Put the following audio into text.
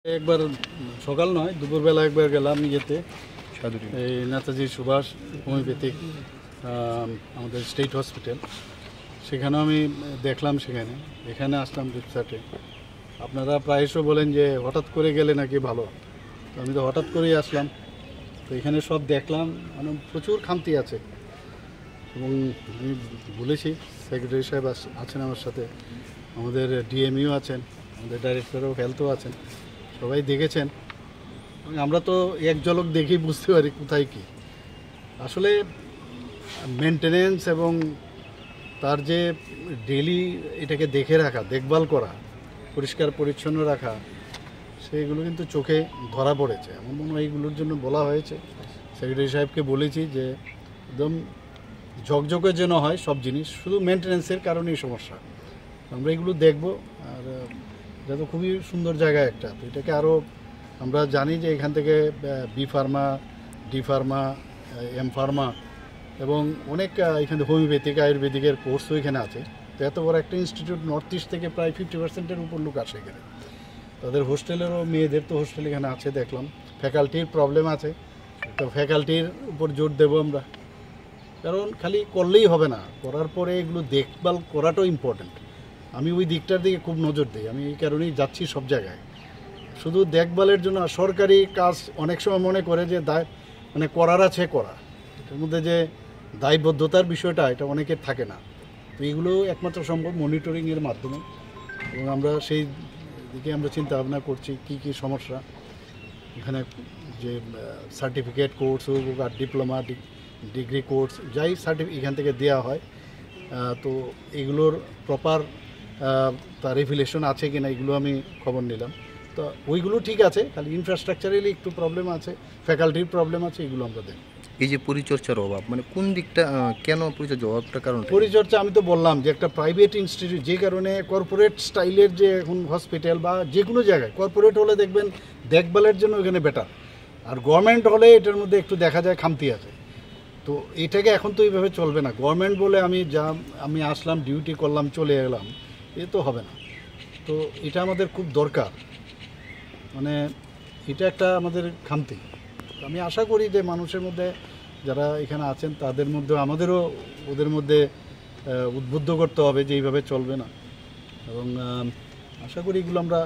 একবার সকাল নয় দুপুরবেলা একবার গেলাম ইয়েতে এই নেতাজি সুভাষ হোমিওপ্যাথিক আমাদের স্টেট হসপিটাল, সেখানেও আমি দেখলাম। এখানে আসলাম রিপসার্টে। আপনারা প্রায়শই বলেন যে হঠাৎ করে গেলে নাকি ভালো, তো আমি তো হঠাৎ করেই আসলাম। তো এখানে সব দেখলাম, মানে প্রচুর খামতি আছে। এবং আমি বলেছি, সেক্রেটারি সাহেব আছেন আমার সাথে, আমাদের ডিএমইও আছেন, আমাদের ডাইরেক্টর অফ হেলথও আছেন, সবাই দেখেছেন। আমরা তো এক ঝলক দেখেই বুঝতে পারি কোথায় কি আসলে মেনটেনেন্স এবং তার যে ডেলি এটাকে দেখে রাখা, দেখভাল করা, পরিষ্কার পরিচ্ছন্ন রাখা, সেগুলো কিন্তু চোখে ধরা পড়েছে। এমন মনে হয় এইগুলোর জন্য বলা হয়েছে, সেক্রেটারি সাহেবকে বলেছি যে একদম ঝকঝকে যেন হয় সব জিনিস, শুধু মেনটেনেন্সের কারণেই সমস্যা। আমরা এগুলো দেখব। আর এটা তো খুবই সুন্দর জায়গা একটা, তো এটাকে আরও আমরা জানি যে এখান থেকে B pharma, D pharma, M pharma এবং অনেক এখানে হোমিওপ্যাথিক আয়ুর্বেদিকের কোর্সও এখানে আছে। তো এত বড় একটা ইনস্টিটিউট, নর্থ ইস্ট থেকে প্রায় 50%-এর উপর লোক আসে এখানে। তাদের হোস্টেলেরও মেয়েদের তো হোস্টেল এখানে আছে দেখলাম। ফ্যাকাল্টির প্রবলেম আছে, তো ফ্যাকাল্টির উপর জোর দেবো আমরা, কারণ খালি করলেই হবে না, করার পরে এগুলো দেখভাল করাটাও ইম্পর্ট্যান্ট। আমি ওই দিকটার দিকে খুব নজর দিই, আমি এই কারণেই যাচ্ছি সব জায়গায়। শুধু দেখভালের জন্য সরকারি কাজ অনেক সময় মনে করে যে মানে করার আছে করা, এটার মধ্যে যে দায়বদ্ধতার বিষয়টা এটা অনেকের থাকে না। তো এগুলো একমাত্র সম্ভব মনিটরিংয়ের মাধ্যমে, এবং আমরা সেই দিকে আমরা চিন্তা ভাবনা করছি কি কি সমস্যা এখানে। যে সার্টিফিকেট কোর্স হোক আর ডিপ্লোমা ডিগ্রি কোর্স যাই এখান থেকে দেওয়া হয়, তো এগুলোর প্রপার তার রেফিলেশন আছে কিনা এগুলো আমি খবর নিলাম। তো ওইগুলো ঠিক আছে, খালি ইনফ্রাস্ট্রাকচারালি একটু প্রবলেম আছে, ফ্যাকাল্টির প্রবলেম আছে, এগুলো আমরা দেখি। এই যে পরিচর্যার অভাব, মানে কোন দিকটা, কেন পরিচর্যার অভাবটা? কারণ পরিচর্যা আমি তো বললাম যে একটা প্রাইভেট ইনস্টিটিউট, যে কারণে কর্পোরেট স্টাইলের যে এখন হসপিটাল বা যে কোনো জায়গায় কর্পোরেট হলে দেখবেন দেখভালের জন্য এখানে বেটার, আর গভর্নমেন্ট হলে এটার মধ্যে একটু দেখা যায় খামতি আছে। তো এটাকে এখন তো এইভাবে চলবে না। গভর্নমেন্ট বলে আমি আসলাম, ডিউটি করলাম, চলে এলাম, এ তো হবে না। তো এটা আমাদের খুব দরকার, মানে এটা একটা আমাদের খামতি। আমি আশা করি যে মানুষের মধ্যে যারা এখানে আছেন তাদের মধ্যে আমাদেরও ওদের মধ্যে উদ্বুদ্ধ করতে হবে যে এইভাবে চলবে না, এবং আশা করি এগুলো আমরা